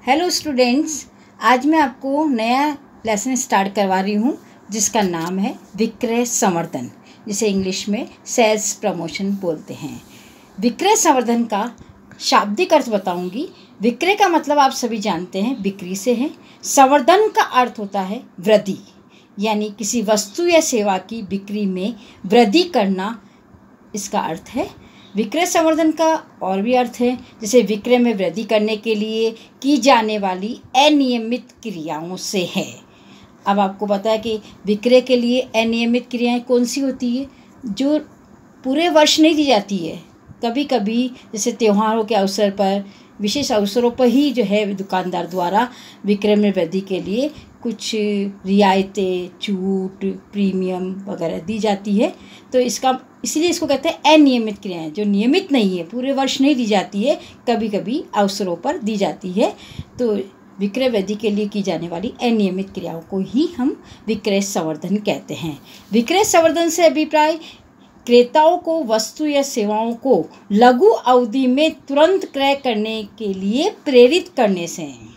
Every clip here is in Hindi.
हेलो स्टूडेंट्स, आज मैं आपको नया लेसन स्टार्ट करवा रही हूँ जिसका नाम है विक्रय संवर्धन, जिसे इंग्लिश में सेल्स प्रमोशन बोलते हैं। विक्रय संवर्धन का शाब्दिक अर्थ बताऊंगी। विक्रय का मतलब आप सभी जानते हैं बिक्री से है। संवर्धन का अर्थ होता है वृद्धि, यानी किसी वस्तु या सेवा की बिक्री में वृद्धि करना, इसका अर्थ है। विक्रय संवर्धन का और भी अर्थ है, जैसे विक्रय में वृद्धि करने के लिए की जाने वाली अनियमित क्रियाओं से है। अब आपको पता है कि विक्रय के लिए अनियमित क्रियाएं कौन सी होती है, जो पूरे वर्ष नहीं दी जाती है। कभी कभी जैसे त्योहारों के अवसर पर, विशेष अवसरों पर ही जो है दुकानदार द्वारा विक्रय में वृद्धि के लिए कुछ रियायतें, छूट, प्रीमियम वगैरह दी जाती है। तो इसलिए इसको कहते हैं अनियमित क्रियाएं, जो नियमित नहीं है, पूरे वर्ष नहीं दी जाती है, कभी कभी अवसरों पर दी जाती है। तो विक्रय वृद्धि के लिए की जाने वाली अनियमित क्रियाओं को ही हम विक्रय संवर्धन कहते हैं। विक्रय संवर्धन से अभिप्राय क्रेताओं को वस्तु या सेवाओं को लघु अवधि में तुरंत क्रय करने के लिए प्रेरित करने से हैं।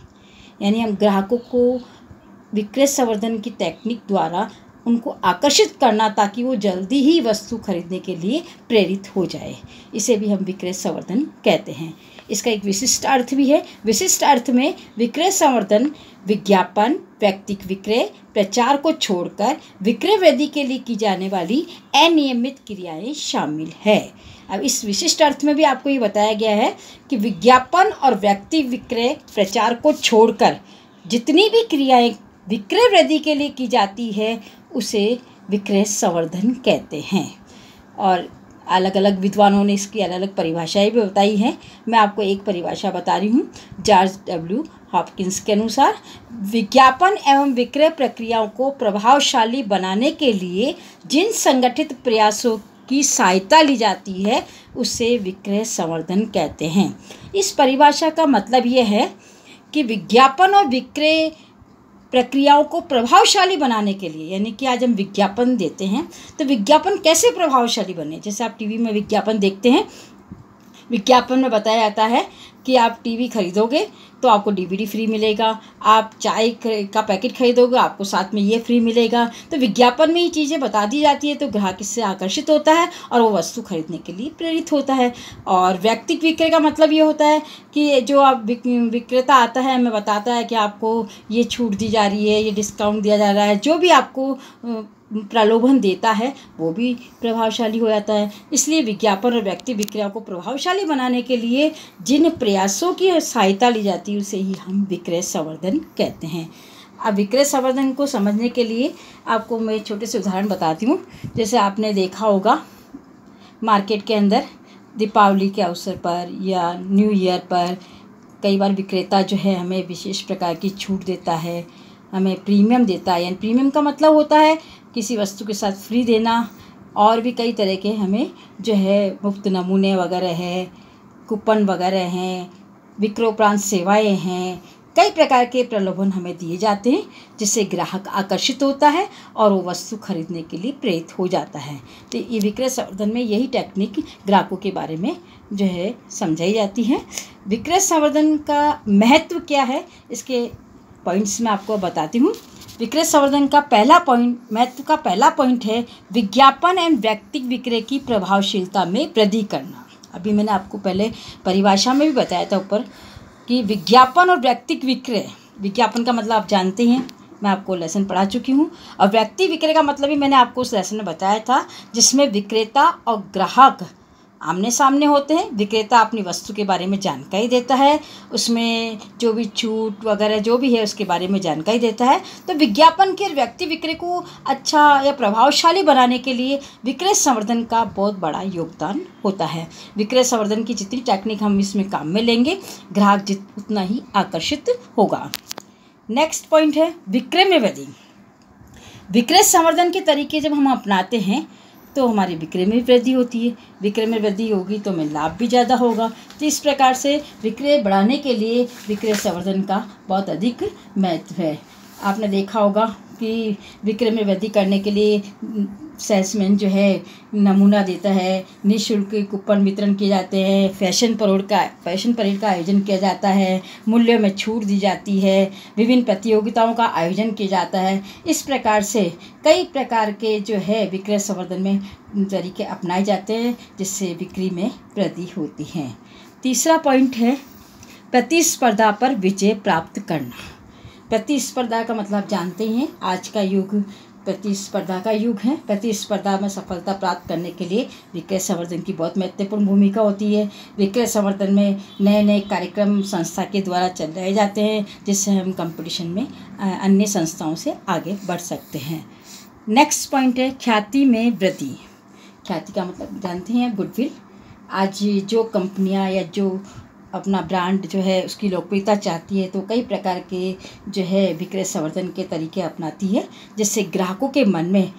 यानी हम ग्राहकों को विक्रय संवर्धन की टेक्निक द्वारा उनको आकर्षित करना, ताकि वो जल्दी ही वस्तु खरीदने के लिए प्रेरित हो जाए। इसे भी हम विक्रय संवर्धन कहते हैं। इसका एक विशिष्ट अर्थ भी है। विशिष्ट अर्थ में विक्रय संवर्धन विज्ञापन, व्यक्तिगत विक्रय, प्रचार को छोड़कर विक्रय वृद्धि के लिए की जाने वाली अनियमित क्रियाएं शामिल है। अब इस विशिष्ट अर्थ में भी आपको ये बताया गया है कि विज्ञापन और व्यक्तिगत विक्रय, प्रचार को छोड़कर जितनी भी क्रियाएं विक्रय वृद्धि के लिए की जाती है उसे विक्रय संवर्धन कहते हैं। और अलग अलग विद्वानों ने इसकी अलग अलग परिभाषाएं भी बताई हैं। मैं आपको एक परिभाषा बता रही हूँ। जॉर्ज डब्ल्यू हॉपकिंस के अनुसार विज्ञापन एवं विक्रय प्रक्रियाओं को प्रभावशाली बनाने के लिए जिन संगठित प्रयासों की सहायता ली जाती है उसे विक्रय संवर्धन कहते हैं। इस परिभाषा का मतलब ये है कि विज्ञापन और विक्रय प्रक्रियाओं को प्रभावशाली बनाने के लिए, यानी कि आज हम विज्ञापन देते हैं तो विज्ञापन कैसे प्रभावशाली बने। जैसे आप टीवी में विज्ञापन देखते हैं, विज्ञापन में बताया जाता है कि आप टीवी खरीदोगे तो आपको डीवीडी फ्री मिलेगा, आप चाय का पैकेट खरीदोगे आपको साथ में ये फ्री मिलेगा। तो विज्ञापन में ये चीज़ें बता दी जाती है तो ग्राहक इससे आकर्षित होता है और वो वस्तु खरीदने के लिए प्रेरित होता है। और व्यक्तिगत विक्रय का मतलब ये होता है कि जो आप विक्रेता आता है, हमें बताता है कि आपको ये छूट दी जा रही है, ये डिस्काउंट दिया जा रहा है, जो भी आपको प्रलोभन देता है वो भी प्रभावशाली हो जाता है। इसलिए विज्ञापन और व्यक्ति विक्रय को प्रभावशाली बनाने के लिए जिन प्रयासों की सहायता ली जाती है उसे ही हम विक्रय संवर्धन कहते हैं। अब विक्रय संवर्धन को समझने के लिए आपको मैं छोटे से उदाहरण बताती हूँ। जैसे आपने देखा होगा मार्केट के अंदर दीपावली के अवसर पर या न्यू ईयर पर कई बार विक्रेता जो है हमें विशेष प्रकार की छूट देता है, हमें प्रीमियम देता है। यानी प्रीमियम का मतलब होता है किसी वस्तु के साथ फ्री देना। और भी कई तरह के हमें जो है मुफ्त नमूने वगैरह है, कूपन वगैरह हैं, विक्रयोपरांत सेवाएं हैं, कई प्रकार के प्रलोभन हमें दिए जाते हैं जिससे ग्राहक आकर्षित होता है और वो वस्तु खरीदने के लिए प्रेरित हो जाता है। तो ये विक्रय संवर्धन में यही टेक्निक ग्राहकों के बारे में जो है समझाई जाती है। विक्रय संवर्धन का महत्व क्या है, इसके पॉइंट्स मैं आपको बताती हूँ। विक्रय संवर्धन का महत्व का पहला पॉइंट है विज्ञापन एवं व्यक्तिगत विक्रय की प्रभावशीलता में वृद्धि करना। अभी मैंने आपको पहले परिभाषा में भी बताया था ऊपर कि विज्ञापन और व्यक्तिगत विक्रय, विज्ञापन का मतलब आप जानते हैं, मैं आपको लेसन पढ़ा चुकी हूँ। और व्यक्तिगत विक्रय का मतलब भी मैंने आपको उस लेसन में बताया था, जिसमें विक्रेता और ग्राहक आमने सामने होते हैं। विक्रेता अपनी वस्तु के बारे में जानकारी देता है, उसमें जो भी छूट वगैरह जो भी है उसके बारे में जानकारी देता है। तो विज्ञापन के व्यक्ति विक्रय को अच्छा या प्रभावशाली बनाने के लिए विक्रय संवर्धन का बहुत बड़ा योगदान होता है। विक्रय संवर्धन की जितनी टेक्निक हम इसमें काम में लेंगे, ग्राहक उतना ही आकर्षित होगा। नेक्स्ट पॉइंट है विक्रय में वृद्धि। विक्रय संवर्धन के तरीके जब हम अपनाते हैं तो हमारी बिक्री में वृद्धि होती है। विक्रय में वृद्धि होगी तो हमें लाभ भी ज़्यादा होगा। तो इस प्रकार से विक्रय बढ़ाने के लिए विक्रय संवर्धन का बहुत अधिक महत्व है। आपने देखा होगा कि विक्रय में वृद्धि करने के लिए सेल्समैन जो है नमूना देता है, निःशुल्क कूपन वितरण किए जाते हैं, फैशन परेड का आयोजन किया जाता है, मूल्यों में छूट दी जाती है, विभिन्न प्रतियोगिताओं का आयोजन किया जाता है। इस प्रकार से कई प्रकार के जो है विक्रय संवर्धन में तरीके अपनाए जाते हैं, जिससे बिक्री में वृद्धि होती है। तीसरा पॉइंट है प्रतिस्पर्धा पर विजय प्राप्त करना। प्रतिस्पर्धा का मतलब जानते हैं, आज का युग प्रतिस्पर्धा का युग है। प्रतिस्पर्धा में सफलता प्राप्त करने के लिए विक्रय संवर्धन की बहुत महत्वपूर्ण भूमिका होती है। विक्रय संवर्धन में नए नए कार्यक्रम संस्था के द्वारा चलाए जाते हैं, जिससे हम कंपटीशन में अन्य संस्थाओं से आगे बढ़ सकते हैं। नेक्स्ट पॉइंट है ख्याति में वृद्धि। ख्याति का मतलब जानते हैं गुडविल। आज जो कंपनियां या जो अपना ब्रांड जो है उसकी लोकप्रियता चाहती है, तो कई प्रकार के जो है विक्रय संवर्धन के तरीके अपनाती है, जिससे ग्राहकों के मन में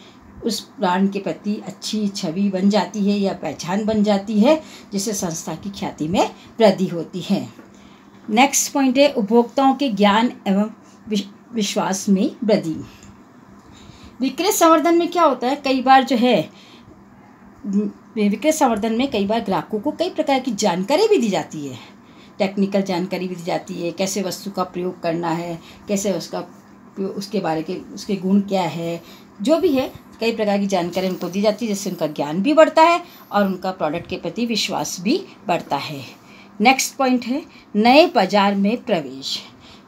उस ब्रांड के प्रति अच्छी छवि बन जाती है या पहचान बन जाती है, जिससे संस्था की ख्याति में वृद्धि होती है। नेक्स्ट पॉइंट है उपभोक्ताओं के ज्ञान एवं विश्वास में वृद्धि। विक्रय संवर्धन में क्या होता है, कई बार जो है विक्रय संवर्धन में कई बार ग्राहकों को कई प्रकार की जानकारी भी दी जाती है। टेक्निकल जानकारी भी दी जाती है, कैसे वस्तु का प्रयोग करना है, कैसे उसके बारे के उसके गुण क्या है, जो भी है कई प्रकार की जानकारी उनको दी जाती है, जिससे उनका ज्ञान भी बढ़ता है और उनका प्रोडक्ट के प्रति विश्वास भी बढ़ता है। नेक्स्ट पॉइंट है नए बाजार में प्रवेश।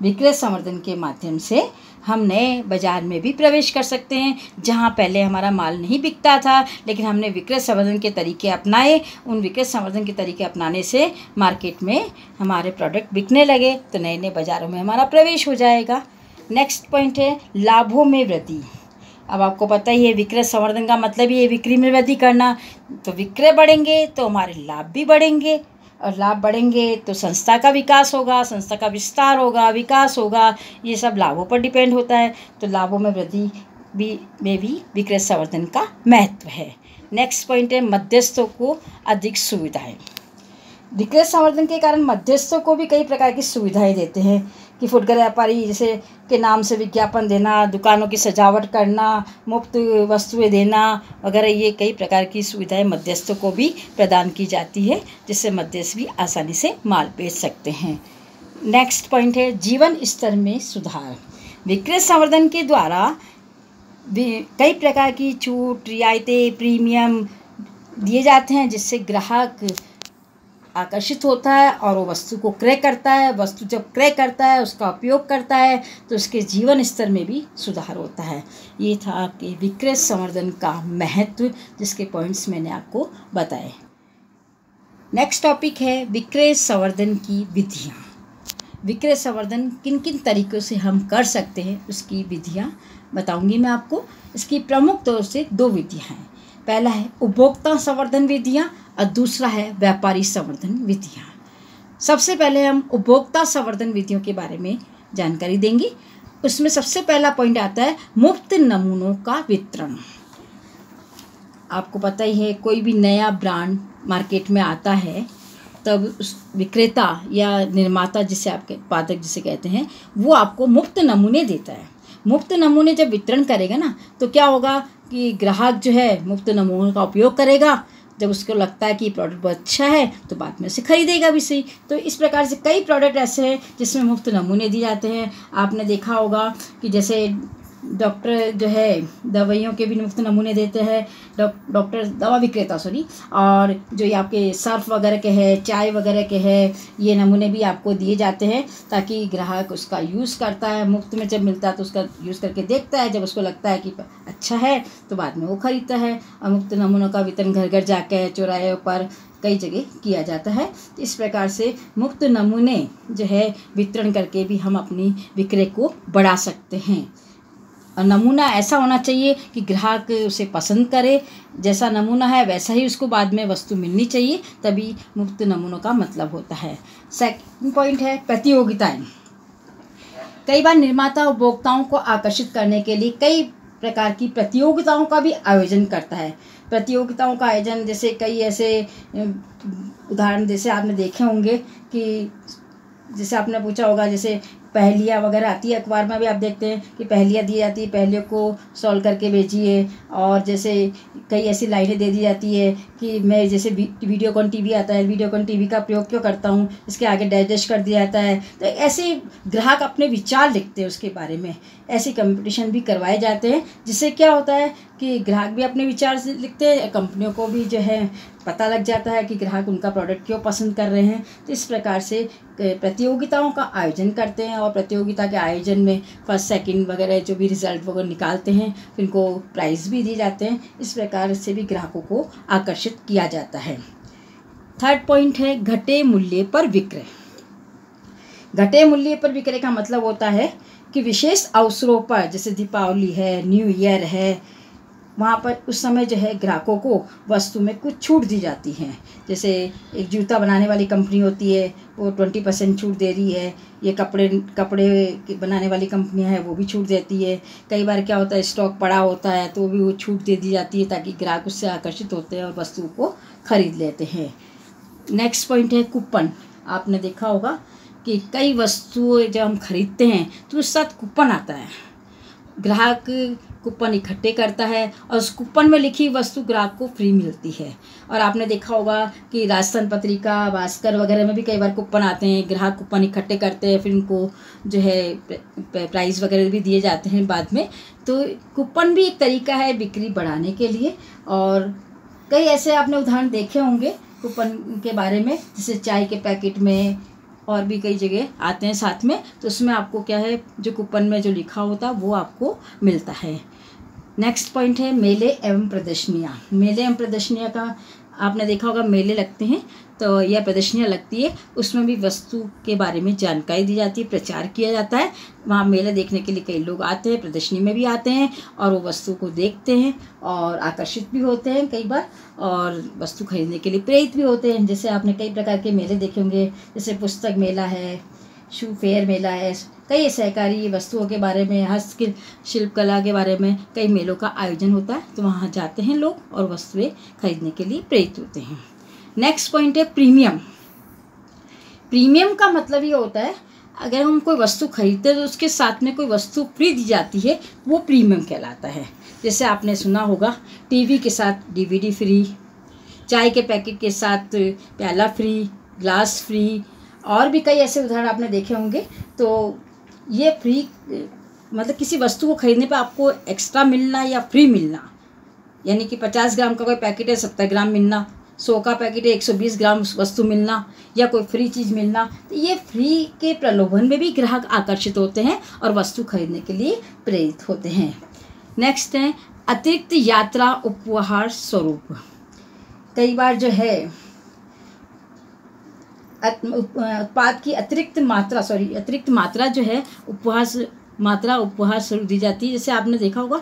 विक्रय संवर्धन के माध्यम से हम नए बाज़ार में भी प्रवेश कर सकते हैं, जहां पहले हमारा माल नहीं बिकता था, लेकिन हमने विक्रय संवर्धन के तरीके अपनाए। उन विक्रय संवर्धन के तरीके अपनाने से मार्केट में हमारे प्रोडक्ट बिकने लगे, तो नए नए बाज़ारों में हमारा प्रवेश हो जाएगा। नेक्स्ट पॉइंट है लाभों में वृद्धि। अब आपको पता ही है विक्रय संवर्धन का मतलब ही है बिक्री में वृद्धि करना। तो विक्रय बढ़ेंगे तो हमारे लाभ भी बढ़ेंगे, और लाभ बढ़ेंगे तो संस्था का विकास होगा, संस्था का विस्तार होगा, विकास होगा। ये सब लाभों पर डिपेंड होता है। तो लाभों में वृद्धि में भी विक्रय संवर्धन का महत्व है। नेक्स्ट पॉइंट है मध्यस्थों को अधिक सुविधाएं। विक्रय संवर्धन के कारण मध्यस्थों को भी कई प्रकार की सुविधाएं देते हैं कि फुटकर व्यापारी जैसे के नाम से विज्ञापन देना, दुकानों की सजावट करना, मुफ्त वस्तुएं देना वगैरह, ये कई प्रकार की सुविधाएं मध्यस्थों को भी प्रदान की जाती है, जिससे मध्यस्थ भी आसानी से माल बेच सकते हैं। नेक्स्ट पॉइंट है जीवन स्तर में सुधार। विक्रय संवर्धन के द्वारा कई प्रकार की छूट, रियायतें, प्रीमियम दिए जाते हैं, जिससे ग्राहक आकर्षित होता है और वो वस्तु को क्रय करता है। वस्तु जब क्रय करता है, उसका उपयोग करता है, तो उसके जीवन स्तर में भी सुधार होता है। ये था कि विक्रय संवर्धन का महत्व, जिसके पॉइंट्स मैंने आपको बताए। नेक्स्ट टॉपिक है विक्रय संवर्धन की विधियाँ। विक्रय संवर्धन किन किन तरीक़ों से हम कर सकते हैं, उसकी विधियाँ बताऊंगी मैं आपको। इसकी प्रमुख तौर से 2 विधियाँ हैं। पहला है उपभोक्ता संवर्धन विधियाँ और दूसरा है व्यापारी संवर्धन विधियाँ। सबसे पहले हम उपभोक्ता संवर्धन विधियों के बारे में जानकारी देंगे। उसमें सबसे पहला पॉइंट आता है मुफ्त नमूनों का वितरण। आपको पता ही है, कोई भी नया ब्रांड मार्केट में आता है, तब उस विक्रेता या निर्माता, जिसे आपके उत्पादक जिसे कहते हैं, वो आपको मुफ्त नमूने देता है। मुफ्त नमूने जब वितरण करेगा ना, तो क्या होगा कि ग्राहक जो है मुफ्त नमूनों का उपयोग करेगा। जब उसको लगता है कि प्रोडक्ट बहुत अच्छा है, तो बाद में उसे खरीदेगा भी सही। तो इस प्रकार से कई प्रोडक्ट ऐसे हैं जिसमें मुफ्त नमूने दिए जाते हैं। आपने देखा होगा कि जैसे डॉक्टर जो है दवाइयों के भी मुफ्त नमूने देते हैं, डॉक्टर दवा विक्रेता और जो ये आपके सर्फ वगैरह के हैं, चाय वगैरह के हैं, ये नमूने भी आपको दिए जाते हैं, ताकि ग्राहक उसका यूज़ करता है। मुफ्त में जब मिलता है तो उसका यूज़ करके देखता है, जब उसको लगता है कि अच्छा है तो बाद में वो खरीदता है। और मुफ्त नमूनों का वितरण घर घर जाकर, चौराहे पर कई जगह किया जाता है। इस प्रकार से मुफ्त नमूने जो है वितरण करके भी हम अपनी विक्रय को बढ़ा सकते हैं। और नमूना ऐसा होना चाहिए कि ग्राहक उसे पसंद करे, जैसा नमूना है वैसा ही उसको बाद में वस्तु मिलनी चाहिए, तभी मुफ्त नमूनों का मतलब होता है। सेकंड पॉइंट है प्रतियोगिताएं। कई बार निर्माता उपभोक्ताओं को आकर्षित करने के लिए कई प्रकार की प्रतियोगिताओं का भी आयोजन करता है। प्रतियोगिताओं का आयोजन जैसे कई ऐसे उदाहरण जैसे आपने देखे होंगे कि जैसे आपने पूछा होगा, जैसे पहेलियाँ वगैरह आती है अखबार में भी, आप देखते हैं कि पहेलियाँ दी जाती है, पहेलियों को सॉल्व करके भेजिए। और जैसे कई ऐसी लाइनें दे दी जाती है कि मैं जैसे वीडियोकॉन टीवी आता है, वीडियोकॉन टीवी का प्रयोग क्यों करता हूँ, इसके आगे डैश डैश कर दिया जाता है। तो ऐसे ग्राहक अपने विचार लिखते हैं उसके बारे में। ऐसे कंपटीशन भी करवाए जाते हैं, जिससे क्या होता है कि ग्राहक भी अपने विचार से लिखते हैं, कंपनियों को भी जो है पता लग जाता है कि ग्राहक उनका प्रोडक्ट क्यों पसंद कर रहे हैं। तो इस प्रकार से प्रतियोगिताओं का आयोजन करते हैं और प्रतियोगिता के आयोजन में फर्स्ट सेकंड वगैरह जो भी रिजल्ट वगैरह निकालते हैं, फिर इनको प्राइज़ भी दिए जाते हैं। इस प्रकार से भी ग्राहकों को आकर्षित किया जाता है। थर्ड पॉइंट है घटे मूल्य पर विक्रय। घटे मूल्य पर विक्रय का मतलब होता है कि विशेष अवसरों पर, जैसे दीपावली है, न्यू ईयर है, वहाँ पर उस समय जो है ग्राहकों को वस्तु में कुछ छूट दी जाती है। जैसे एक जूता बनाने वाली कंपनी होती है, वो 20% छूट दे रही है। ये कपड़े बनाने वाली कंपनियां हैं, वो भी छूट देती है। कई बार क्या होता है, स्टॉक पड़ा होता है तो भी वो छूट दे दी जाती है, ताकि ग्राहक उससे आकर्षित होते हैं और वस्तु को खरीद लेते हैं। नेक्स्ट पॉइंट है कूपन। आपने देखा होगा कि कई वस्तुएं जब हम खरीदते हैं तो उसके साथ कूपन आता है। ग्राहक कूपन इकट्ठे करता है और उस कूपन में लिखी वस्तु ग्राहक को फ्री मिलती है। और आपने देखा होगा कि राजस्थान पत्रिका, भास्कर वगैरह में भी कई बार कूपन आते हैं। ग्राहक कूपन इकट्ठे करते हैं, फिर उनको जो है प्राइज़ वगैरह भी दिए जाते हैं बाद में। तो कूपन भी एक तरीका है बिक्री बढ़ाने के लिए। और कई ऐसे आपने उदाहरण देखे होंगे कूपन के बारे में, जैसे चाय के पैकेट में और भी कई जगह आते हैं साथ में। तो उसमें आपको क्या है, जो कूपन में जो लिखा होता है वो आपको मिलता है। नेक्स्ट पॉइंट है मेले एवं प्रदर्शनियाँ। मेले एवं प्रदर्शनियाँ का आपने देखा होगा, मेले लगते हैं तो यह प्रदर्शनियाँ लगती है, उसमें भी वस्तु के बारे में जानकारी दी जाती है, प्रचार किया जाता है। वहाँ मेले देखने के लिए कई लोग आते हैं, प्रदर्शनी में भी आते हैं और वो वस्तु को देखते हैं और आकर्षित भी होते हैं कई बार, और वस्तु खरीदने के लिए प्रेरित भी होते हैं। जैसे आपने कई प्रकार के मेले देखे होंगे, जैसे पुस्तक मेला है, शू फेयर मेला है, कई सहकारी वस्तुओं के बारे में, हस्तशिल्प कला के बारे में कई मेलों का आयोजन होता है। तो वहाँ जाते हैं लोग और वस्तुएं खरीदने के लिए प्रेरित होते हैं। नेक्स्ट पॉइंट है प्रीमियम। प्रीमियम का मतलब ये होता है, अगर हम कोई वस्तु खरीदते हैं तो उसके साथ में कोई वस्तु फ्री दी जाती है, वो प्रीमियम कहलाता है। जैसे आपने सुना होगा, टीवी के साथ डीवीडी फ्री, चाय के पैकेट के साथ प्याला फ्री, ग्लास फ्री, और भी कई ऐसे उदाहरण आपने देखे होंगे। तो ये फ्री मतलब किसी वस्तु को खरीदने पर आपको एक्स्ट्रा मिलना या फ्री मिलना, यानी कि 50 ग्राम का कोई पैकेट है 70 ग्राम मिलना, 100 का पैकेट है 120 ग्राम वस्तु मिलना, या कोई फ्री चीज़ मिलना। तो ये फ्री के प्रलोभन में भी ग्राहक आकर्षित होते हैं और वस्तु खरीदने के लिए प्रेरित होते हैं। नेक्स्ट है अतिरिक्त यात्रा उपहार स्वरूप। कई बार जो है उत्पाद की अतिरिक्त मात्रा जो है उपहार स्वरूप दी जाती है। जैसे आपने देखा होगा,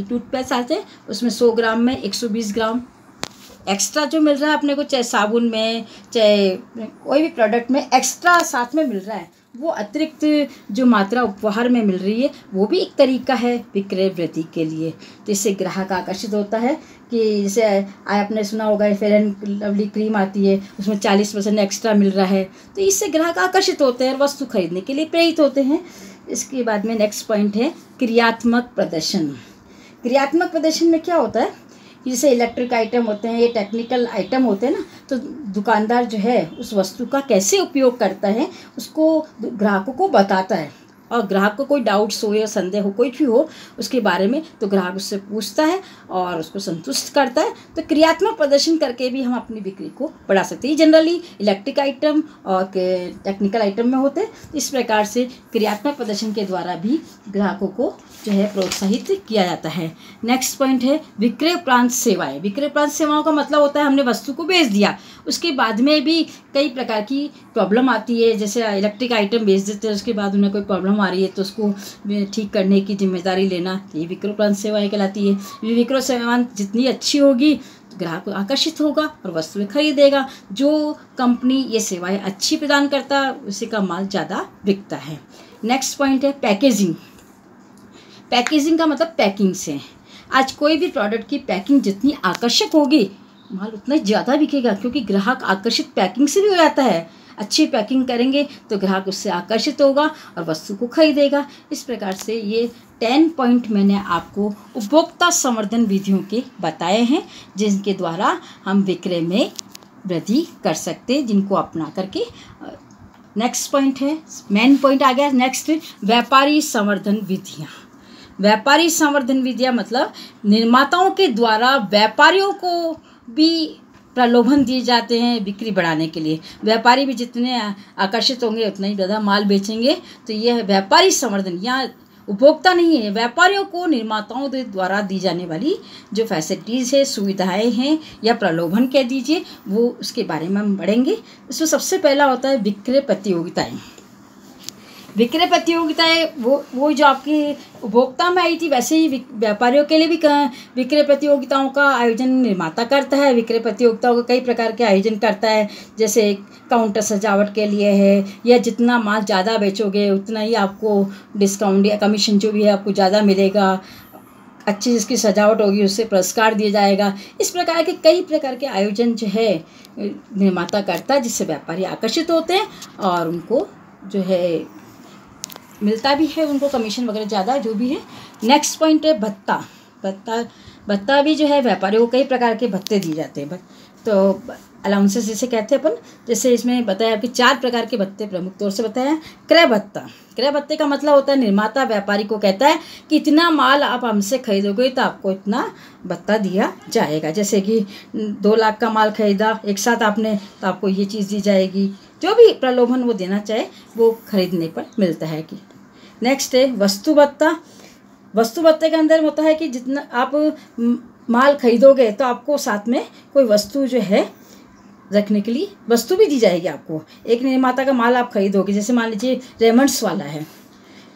टूथपेस्ट आते हैं, उसमें 100 ग्राम में 120 ग्राम एक्स्ट्रा जो मिल रहा है अपने को, चाहे साबुन में चाहे कोई भी प्रोडक्ट में एक्स्ट्रा साथ में मिल रहा है, वो अतिरिक्त जो मात्रा उपहार में मिल रही है, वो भी एक तरीका है विक्रय वृद्धि के लिए। तो इससे ग्राहक आकर्षित होता है कि जैसे आपने सुना होगा फेयर एंड लवली क्रीम आती है, उसमें 40% एक्स्ट्रा मिल रहा है। तो इससे ग्राहक आकर्षित होते हैं और वस्तु खरीदने के लिए प्रेरित होते हैं। इसके बाद में नेक्स्ट पॉइंट है क्रियात्मक प्रदर्शन। क्रियात्मक प्रदर्शन में क्या होता है, जैसे इलेक्ट्रिक आइटम होते हैं, ये टेक्निकल आइटम होते हैं ना, तो दुकानदार जो है उस वस्तु का कैसे उपयोग करता है उसको ग्राहकों को बताता है। और ग्राहक को कोई डाउट्स हो या संदेह हो, कोई भी हो उसके बारे में, तो ग्राहक उससे पूछता है और उसको संतुष्ट करता है। तो क्रियात्मक प्रदर्शन करके भी हम अपनी बिक्री को बढ़ा सकते हैं। जनरली इलेक्ट्रिक आइटम और टेक्निकल आइटम में होते हैं। इस प्रकार से क्रियात्मक प्रदर्शन के द्वारा भी ग्राहकों को जो है प्रोत्साहित किया जाता है। नेक्स्ट पॉइंट है विक्रय उपरांत सेवाएं। विक्रय उपरांत सेवाओं का मतलब होता है हमने वस्तु को बेच दिया, उसके बाद में भी कई प्रकार की प्रॉब्लम आती है। जैसे इलेक्ट्रिक आइटम बेच देते हैं, उसके बाद उन्हें कोई प्रॉब्लम आ रही है तो उसको ठीक करने की जिम्मेदारी लेना, ये विक्रय उपरांत सेवाएं कहलाती है। ये विक्रय सेवाएं जितनी अच्छी होगी तो ग्राहक आकर्षित होगा और वस्तुएं खरीदेगा। जो कंपनी ये सेवाएं अच्छी प्रदान करता है उसी का माल ज़्यादा बिकता है। नेक्स्ट पॉइंट है पैकेजिंग। पैकेजिंग का मतलब पैकिंग से। आज कोई भी प्रोडक्ट की पैकिंग जितनी आकर्षक होगी माल उतना ज़्यादा बिकेगा, क्योंकि ग्राहक आकर्षित पैकिंग से भी हो जाता है। अच्छी पैकिंग करेंगे तो ग्राहक उससे आकर्षित होगा और वस्तु को खरीदेगा। इस प्रकार से ये 10 पॉइंट मैंने आपको उपभोक्ता संवर्धन विधियों के बताए हैं, जिनके द्वारा हम विक्रय में वृद्धि कर सकते हैं, जिनको अपना करके। नेक्स्ट पॉइंट है, मेन पॉइंट आ गया नेक्स्ट, व्यापारी संवर्धन विधियाँ। व्यापारी संवर्धन विधियाँ मतलब निर्माताओं के द्वारा व्यापारियों को भी प्रलोभन दिए जाते हैं बिक्री बढ़ाने के लिए। व्यापारी भी जितने आकर्षित होंगे उतना ही ज़्यादा माल बेचेंगे। तो यह व्यापारी संवर्धन, यहाँ उपभोक्ता नहीं है, व्यापारियों को निर्माताओं द्वारा दी जाने वाली जो फैसिलिटीज़ है, सुविधाएं हैं या प्रलोभन कह दीजिए, वो उसके बारे में हम पढ़ेंगे। इसमें सबसे पहला होता है विक्रय प्रतियोगिताएं। विक्रय प्रतियोगिताएं वो जो आपकी उपभोक्ता में आई थी, वैसे ही व्यापारियों के लिए भी विक्रय प्रतियोगिताओं का आयोजन निर्माता करता है। विक्रय प्रतियोगिताओं का कई प्रकार के आयोजन करता है, जैसे काउंटर सजावट के लिए है, या जितना माल ज़्यादा बेचोगे उतना ही आपको डिस्काउंट या कमीशन जो भी है आपको ज़्यादा मिलेगा, अच्छी जिसकी सजावट होगी उससे पुरस्कार दिया जाएगा। इस प्रकार के कई प्रकार के आयोजन जो है निर्माता करता है, जिससे व्यापारी आकर्षित होते हैं और उनको जो है मिलता भी है, उनको कमीशन वगैरह ज़्यादा जो भी है। नेक्स्ट पॉइंट है भत्ता भी जो है व्यापारियों को कई प्रकार के भत्ते दिए जाते हैं। तो अलाउंसेस जिसे कहते हैं अपन, जैसे इसमें बताया कि 4 प्रकार के भत्ते प्रमुख तौर से बताया। क्रय भत्ता, क्रय भत्ते का मतलब होता है निर्माता व्यापारी को कहता है कि इतना माल आप हमसे खरीदोगे तो आपको इतना भत्ता दिया जाएगा। जैसे कि 2 लाख का माल खरीदा एक साथ आपने, तो आपको ये चीज़ दी जाएगी। जो भी प्रलोभन वो देना चाहे वो खरीदने पर मिलता है कि। नेक्स्ट है वस्तु भत्ता। वस्तु भत्ते के अंदर होता है कि जितना आप माल खरीदोगे तो आपको साथ में कोई वस्तु जो है रखने के लिए वस्तु भी दी जाएगी आपको। एक निर्माता का माल आप खरीदोगे, जैसे मान लीजिए रेमंड्स वाला है,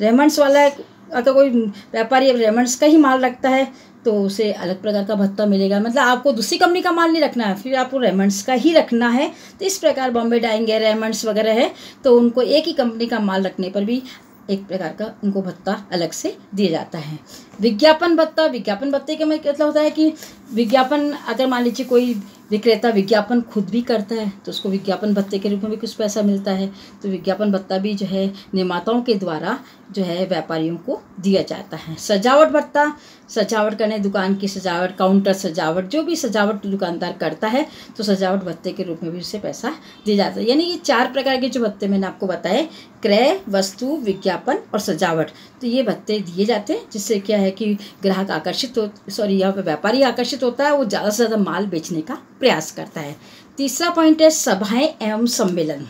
रेमंड्स वाला अगर कोई व्यापारी रेमंड्स का ही माल रखता है तो उसे अलग प्रकार का भत्ता मिलेगा। मतलब आपको दूसरी कंपनी का माल नहीं रखना है, फिर आपको रेमंड्स का ही रखना है। तो इस प्रकार बॉम्बे डाइंग है, रेमंड्स वगैरह है, तो उनको एक ही कंपनी का माल रखने पर भी एक प्रकार का उनको भत्ता अलग से दिया जाता है। विज्ञापन भत्ता, विज्ञापन भत्ते का मतलब होता है कि विज्ञापन, अगर मान लीजिए कोई विक्रेता विज्ञापन खुद भी करता है तो उसको विज्ञापन भत्ते के रूप में भी कुछ पैसा मिलता है। तो विज्ञापन भत्ता भी जो है निर्माताओं के द्वारा जो है व्यापारियों को दिया जाता है। सजावट भत्ता, सजावट करने, दुकान की सजावट, काउंटर सजावट, जो भी सजावट दुकानदार करता है तो सजावट भत्ते के रूप में भी उसे पैसा दिया जाता है। यानी ये 4 प्रकार के जो भत्ते मैंने आपको बताए, क्रय, वस्तु, विज्ञापन और सजावट, तो ये भत्ते दिए जाते हैं, जिससे क्या है कि ग्राहक आकर्षित यहाँ पे व्यापारी आकर्षित होता है, वो ज़्यादा से ज़्यादा माल बेचने का प्रयास करता है। तीसरा पॉइंट है सभाएं एवं सम्मेलन।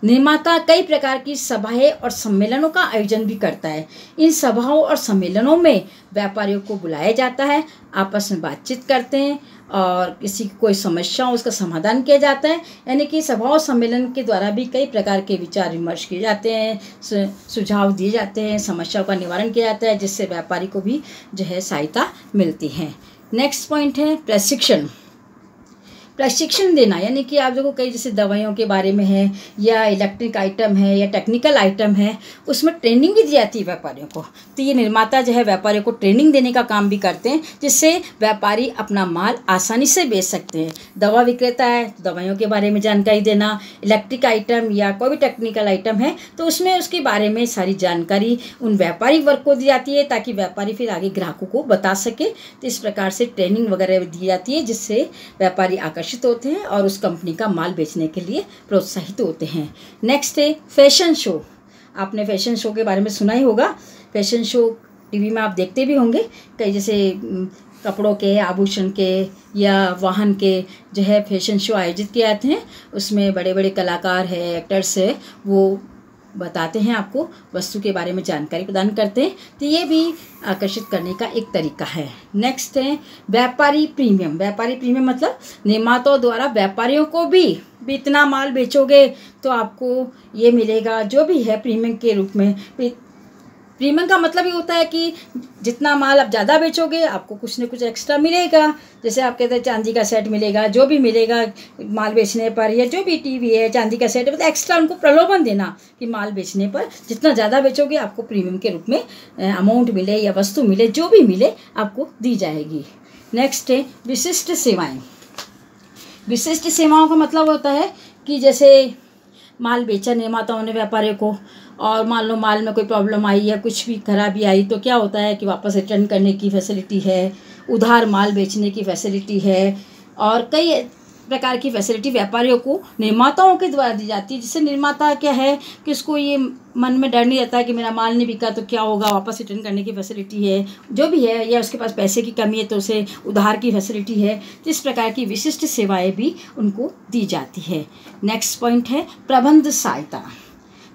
निर्माता कई प्रकार की सभाएं और सम्मेलनों का आयोजन भी करता है। इन सभाओं और सम्मेलनों में व्यापारियों को बुलाया जाता है, आपस में बातचीत करते हैं और किसी की कोई समस्या हो उसका समाधान किया जाता है। यानी कि सभाओं सम्मेलन के द्वारा भी कई प्रकार के विचार विमर्श किए जाते हैं, सुझाव दिए जाते हैं, समस्याओं का निवारण किया जाता है, जिससे व्यापारी को भी जो है सहायता मिलती है। नेक्स्ट पॉइंट है प्रशिक्षण। प्रशिक्षण देना, यानी कि आप देखो कई जैसे दवाइयों के बारे में है या इलेक्ट्रिक आइटम है या टेक्निकल आइटम है, उसमें ट्रेनिंग भी दी जाती है व्यापारियों को। तो ये निर्माता जो है व्यापारियों को ट्रेनिंग देने का काम भी करते हैं, जिससे व्यापारी अपना माल आसानी से बेच सकते हैं। दवा विक्रेता है तो दवाइयों के बारे में जानकारी देना, इलेक्ट्रिक आइटम या कोई भी टेक्निकल आइटम है तो उसमें उसके बारे में सारी जानकारी उन व्यापारी वर्ग को दी जाती है, ताकि व्यापारी फिर आगे ग्राहकों को बता सके। तो इस प्रकार से ट्रेनिंग वगैरह दी जाती है, जिससे व्यापारी आकर्षित होते हैं और उस कंपनी का माल बेचने के लिए प्रोत्साहित होते हैं। नेक्स्ट है फैशन शो। आपने फैशन शो के बारे में सुना ही होगा। फैशन शो टीवी में आप देखते भी होंगे, कई जैसे कपड़ों के, आभूषण के या वाहन के जो है फैशन शो आयोजित किए जाते हैं। उसमें बड़े बड़े कलाकार है, एक्टर्स है, वो बताते हैं, आपको वस्तु के बारे में जानकारी प्रदान करते हैं। तो ये भी आकर्षित करने का एक तरीका है। नेक्स्ट है व्यापारी प्रीमियम। व्यापारी प्रीमियम मतलब निर्माताओं द्वारा व्यापारियों को भी इतना माल बेचोगे तो आपको ये मिलेगा, जो भी है प्रीमियम के रूप में। प्रीमियम का मतलब ये होता है कि जितना माल आप ज़्यादा बेचोगे आपको कुछ न कुछ एक्स्ट्रा मिलेगा। जैसे आप कहते हैं चांदी का सेट मिलेगा, जो भी मिलेगा माल बेचने पर, या जो भी टीवी है चांदी का सेट है, मतलब एक्स्ट्रा उनको प्रलोभन देना कि माल बेचने पर जितना ज़्यादा बेचोगे आपको प्रीमियम के रूप में अमाउंट मिले या वस्तु मिले, जो भी मिले आपको दी जाएगी। नेक्स्ट है विशिष्ट सेवाएँ। विशिष्ट सेवाओं का मतलब होता है कि जैसे माल बेचा निर्माताओं ने व्यापारियों को, और मान लो माल में कोई प्रॉब्लम आई या कुछ भी खराबी आई तो क्या होता है कि वापस रिटर्न करने की फैसिलिटी है, उधार माल बेचने की फैसिलिटी है, और कई प्रकार की फैसिलिटी व्यापारियों को निर्माताओं के द्वारा दी जाती है, जिससे निर्माता क्या है कि उसको ये मन में डर नहीं रहता है कि मेरा माल नहीं बिका तो क्या होगा, वापस रिटर्न करने की फैसिलिटी है जो भी है, या उसके पास पैसे की कमी है तो उसे उधार की फैसिलिटी है। तो इस प्रकार की विशिष्ट सेवाएं भी उनको दी जाती है। नेक्स्ट पॉइंट है प्रबंध सहायता।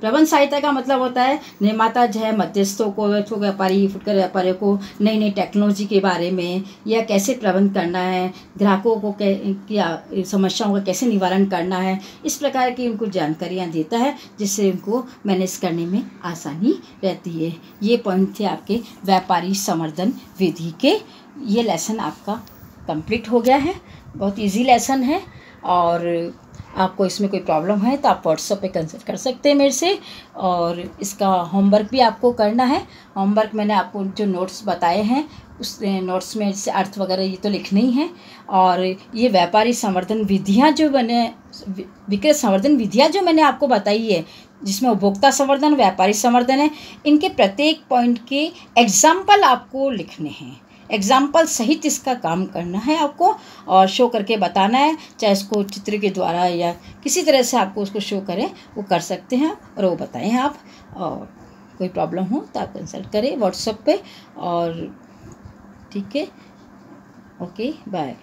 प्रबंध सहायता का मतलब होता है निर्माता जो है मध्यस्थों को, व्यापारी, फुटकर व्यापारियों को नई नई टेक्नोलॉजी के बारे में या कैसे प्रबंध करना है, ग्राहकों को क्या समस्याओं का कैसे निवारण करना है, इस प्रकार की उनको जानकारियाँ देता है, जिससे उनको मैनेज करने में आसानी रहती है। ये पॉइंट थे आपके व्यापारी संवर्धन विधि के। ये लेसन आपका कंप्लीट हो गया है। बहुत ईजी लेसन है, और आपको इसमें कोई प्रॉब्लम है तो आप व्हाट्सएप पे कंसल्ट कर सकते हैं मेरे से। और इसका होमवर्क भी आपको करना है। होमवर्क मैंने आपको जो नोट्स बताए हैं उस नोट्स में जैसे अर्थ वगैरह ये तो लिखने ही हैं, और ये व्यापारी संवर्धन विधियाँ जो विक्रय संवर्धन विधियाँ जो मैंने आपको बताई है, जिसमें उपभोक्ता संवर्धन, व्यापारी संवर्धन है, इनके प्रत्येक पॉइंट के एग्जाम्पल आपको लिखने हैं। एग्जाम्पल सहित इसका काम करना है आपको, और शो करके बताना है, चाहे उसको चित्र के द्वारा या किसी तरह से आपको उसको शो करें, वो कर सकते हैं और वो बताएं आप। और कोई प्रॉब्लम हो तो आप कंसल्ट करें व्हाट्सएप पे। और ठीक है, ओके, बाय।